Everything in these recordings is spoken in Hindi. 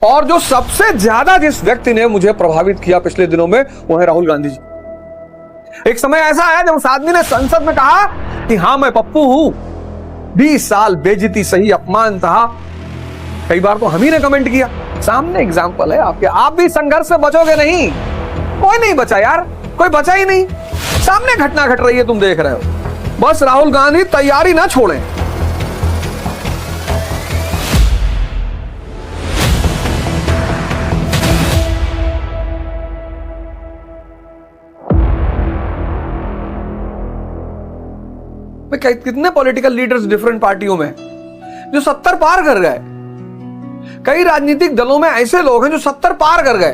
और जो सबसे ज्यादा जिस व्यक्ति ने मुझे प्रभावित किया पिछले दिनों में वो है राहुल गांधी जी। एक समय ऐसा आया जब उस आदमी ने संसद में कहा कि हां मैं पप्पू हूं, 20 साल बेइज्जती सही, अपमान सहा। कई बार तो हम ही ने कमेंट किया। सामने एग्जाम्पल है आपके, आप भी संघर्ष से बचोगे नहीं। कोई नहीं बचा यार, कोई बचा ही नहीं। सामने घटना घट रही है, तुम देख रहे हो। बस राहुल गांधी तैयारी ना छोड़ें। कितने पॉलिटिकल लीडर्स डिफरेंट पार्टियों में जो 70 पार कर गए। कई राजनीतिक दलों में ऐसे लोग हैं जो 70 पार कर गए।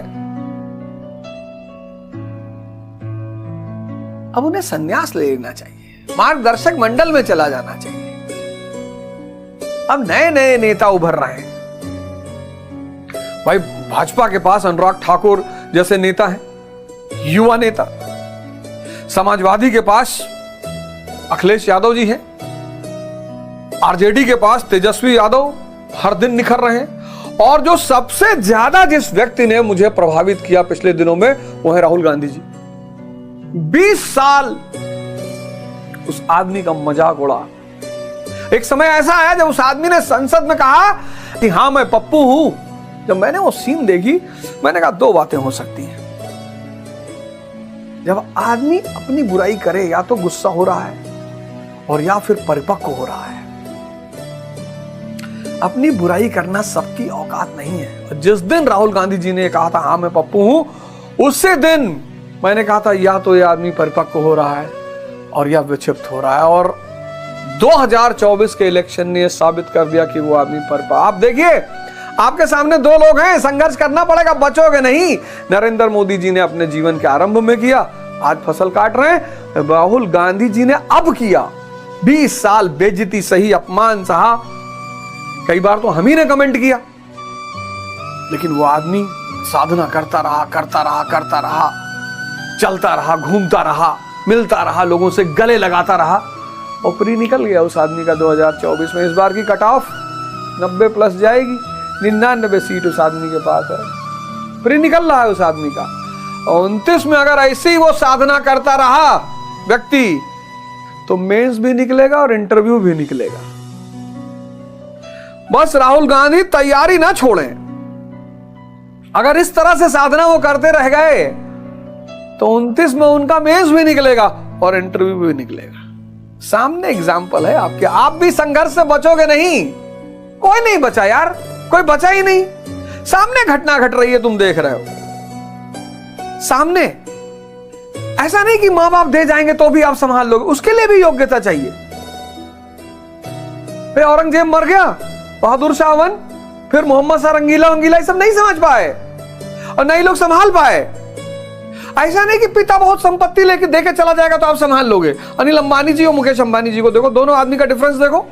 अब उन्हें संन्यास ले लेना चाहिए, मार्गदर्शक मंडल में चला जाना चाहिए। अब नए नए नेता उभर रहे हैं। भाई भाजपा के पास अनुराग ठाकुर जैसे नेता हैं, युवा नेता। समाजवादी के पास अखिलेश यादव जी हैं। आरजेडी के पास तेजस्वी यादव हर दिन निखर रहे हैं। और जो सबसे ज्यादा जिस व्यक्ति ने मुझे प्रभावित किया पिछले दिनों में वो है राहुल गांधी जी। 20 साल उस आदमी का मजाक उड़ा। एक समय ऐसा आया जब उस आदमी ने संसद में कहा कि हां मैं पप्पू हूं। जब मैंने वो सीन देखी, मैंने कहा दो बातें हो सकती हैं। जब आदमी अपनी बुराई करे, या तो गुस्सा हो रहा है और या फिर परिपक्व हो रहा है। अपनी बुराई करना सबकी औकात नहीं है। और जिस दिन राहुल गांधी जी ने कहा था हां मैं पप्पू हूं, उसी दिन मैंने कहा था या तो ये आदमी परिपक्व हो रहा है और या विक्षिप्त हो रहा है। और 2024 के इलेक्शन ने साबित कर दिया कि वो आदमी परिपक्व। आप देखिए, आपके सामने दो लोग हैं, संघर्ष करना पड़ेगा, बचोगे नहीं। नरेंद्र मोदी जी ने अपने जीवन के आरंभ में किया, आज फसल काट रहे हैं। राहुल गांधी जी ने अब किया। 20 साल बेइज्जती सही, अपमान सहा। कई बार तो हम ही ने कमेंट किया। लेकिन वो आदमी साधना करता रहा, करता रहा, करता रहा, चलता रहा, घूमता रहा, मिलता रहा, लोगों से गले लगाता रहा। और प्री निकल गया उस आदमी का 2024 में। इस बार की कट ऑफ 90 प्लस जाएगी। 99 सीट उस आदमी के पास है। प्री निकल रहा है उस आदमी का। और 29 में अगर ऐसे ही वो साधना करता रहा व्यक्ति, तो मेंस भी निकलेगा और इंटरव्यू भी निकलेगा। बस राहुल गांधी तैयारी ना छोड़ें। अगर इस तरह से साधना वो करते रह गए तो 29 में उनका मेंस भी निकलेगा और इंटरव्यू भी निकलेगा। सामने एग्जाम्पल है आपके, आप भी संघर्ष से बचोगे नहीं। कोई नहीं बचा यार, कोई बचा ही नहीं। सामने घटना घट रही है, तुम देख रहे हो। सामने ऐसा नहीं कि मां बाप दे जाएंगे तो भी आप संभाल लोगे, उसके लिए भी योग्यता चाहिए। फिर औरंगजेब मर गया, बहादुर शाह वन, फिर मोहम्मद शाह रंगीला वंगीला सब नहीं समझ पाए और नहीं लोग संभाल पाए। ऐसा नहीं कि पिता बहुत संपत्ति लेके देके चला जाएगा तो आप संभाल लोगे। अनिल अंबानी जी और मुकेश अंबानी जी को देखो, दोनों आदमी का डिफरेंस देखो।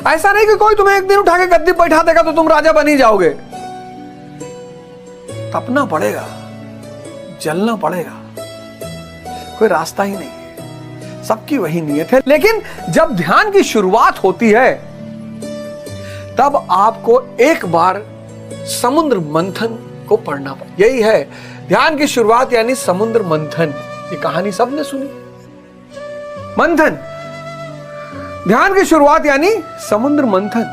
ऐसा नहीं कि कोई तुम्हें एक दिन उठा के गद्दी बैठा देगा तो तुम राजा बन ही जाओगे। तपना पड़ेगा, जलना पड़ेगा, कोई रास्ता ही नहीं है। सबकी वही नियत है। लेकिन जब ध्यान की शुरुआत होती है तब आपको एक बार समुद्र मंथन को पढ़ना पड़ेगा। यही है ध्यान की शुरुआत, यानी समुद्र मंथन। ये कहानी सबने सुनी। मंथन, ध्यान की शुरुआत यानी समुद्र मंथन।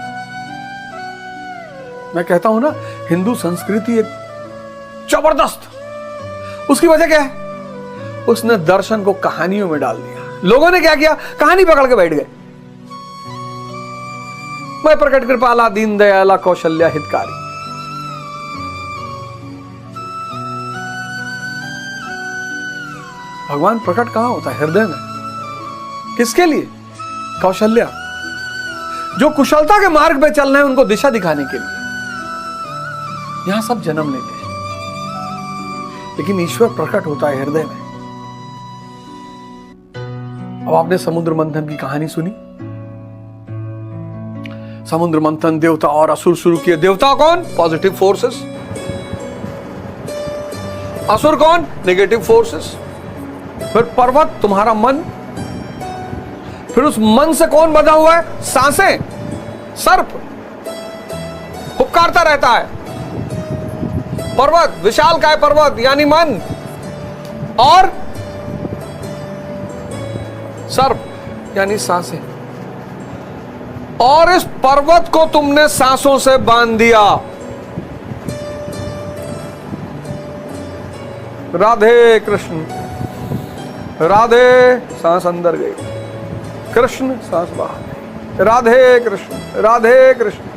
मैं कहता हूं ना, हिंदू संस्कृति एक जबरदस्त। उसकी वजह क्या है? उसने दर्शन को कहानियों में डाल दिया। लोगों ने क्या किया? कहानी पकड़ के बैठ गए। मैं प्रकट कृपाला दीन दयाला कौशल्या हितकारी। भगवान प्रकट कहां होता है? हृदय में। किसके लिए? कौशल्या, जो कुशलता के मार्ग पे चल रहे हैं उनको दिशा दिखाने के लिए। यहां सब जन्म लेते हैं, लेकिन ईश्वर प्रकट होता है हृदय में। अब आपने समुद्र मंथन की कहानी सुनी। समुद्र मंथन, देवता और असुर शुरू किए। देवता कौन? Positive forces. असुर कौन? Negative forces. फिर पर्वत, तुम्हारा मन। फिर उस मन से कौन बंधा हुआ है? सांसें, सर्प। फुफकारता रहता है। पर्वत, विशाल काय पर्वत यानी मन, और सर्प यानी सांसें, और इस पर्वत को तुमने सांसों से बांध दिया। राधे कृष्ण, राधे सांस अंदर गई, कृष्ण सांस बाहर गई। राधे कृष्ण, राधे कृष्ण।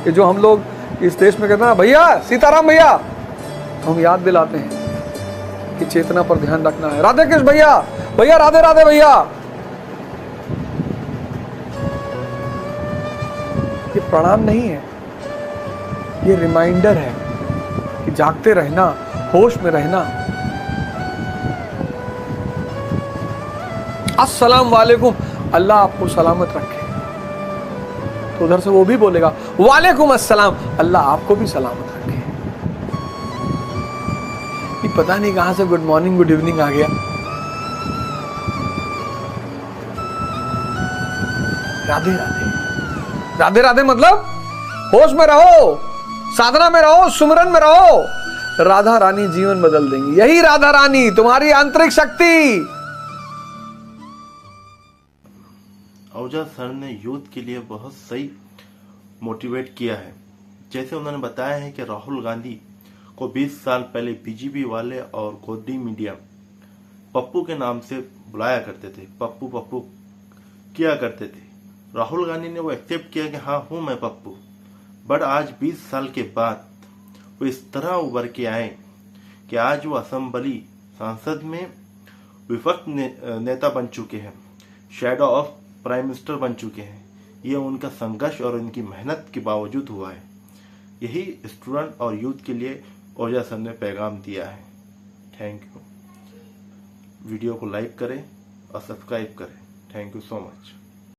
ये जो हम लोग इस देश में कहते हैं ना, भैया सीताराम भैया, हम याद दिलाते हैं कि चेतना पर ध्यान रखना है। राधे कृष्ण भैया, भैया राधे राधे भैया। ये प्रणाम नहीं है, ये रिमाइंडर है कि जागते रहना, होश में रहना। अस्सलाम वालेकुम, अल्लाह आपको सलामत रखे। तो उधर से वो भी बोलेगा वालेकुम अस्सलाम, अल्लाह आपको भी सलामत रखे। ये पता नहीं कहां से गुड मॉर्निंग गुड इवनिंग आ गया। राधे राधे, राधे राधे मतलब होश में रहो, साधना में रहो, सुमिरन में रहो। राधा रानी जीवन बदल देंगी। यही राधा रानी तुम्हारी आंतरिक शक्ति। आहूजा सर ने यूथ के लिए बहुत सही मोटिवेट किया है। जैसे उन्होंने बताया है कि राहुल गांधी को 20 साल पहले बीजेपी वाले और गोदी मीडिया पप्पू के नाम से बुलाया करते थे, पप्पू पप्पू किया करते थे। राहुल गांधी ने वो एक्सेप्ट किया कि हाँ हूं मैं पप्पू। बट आज 20 साल के बाद वो इस तरह उभर के आए कि आज वो असेंबली संसद में विपक्ष नेता बन चुके हैं, शैडो ऑफ प्राइम मिनिस्टर बन चुके हैं। ये उनका संघर्ष और उनकी मेहनत के बावजूद हुआ है। यही स्टूडेंट और यूथ के लिए आहूजा सर ने पैगाम दिया है। Thank you. वीडियो को लाइक करें और सब्सक्राइब करें। Thank you so much.